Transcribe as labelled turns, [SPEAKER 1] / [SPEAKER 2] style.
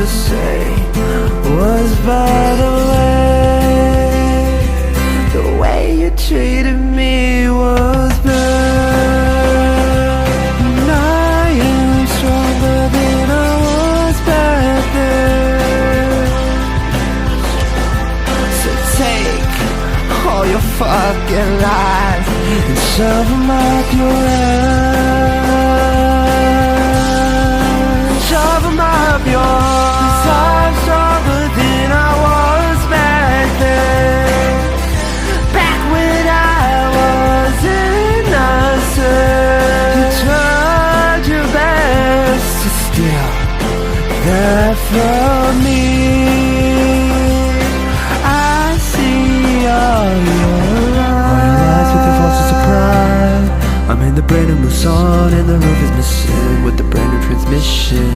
[SPEAKER 1] to say was, by the way you treated me was bad. And I am stronger than I was back then. So take all your fucking lies and shove them up your ass. Shove them up your ass. 'Cause I'm stronger than I was back then. Back when I was innocent. You tried your best to steal that from me. I see all your lies with your false surprise. I'm in the brain and moves on, and the roof is missing with the brand new transmission.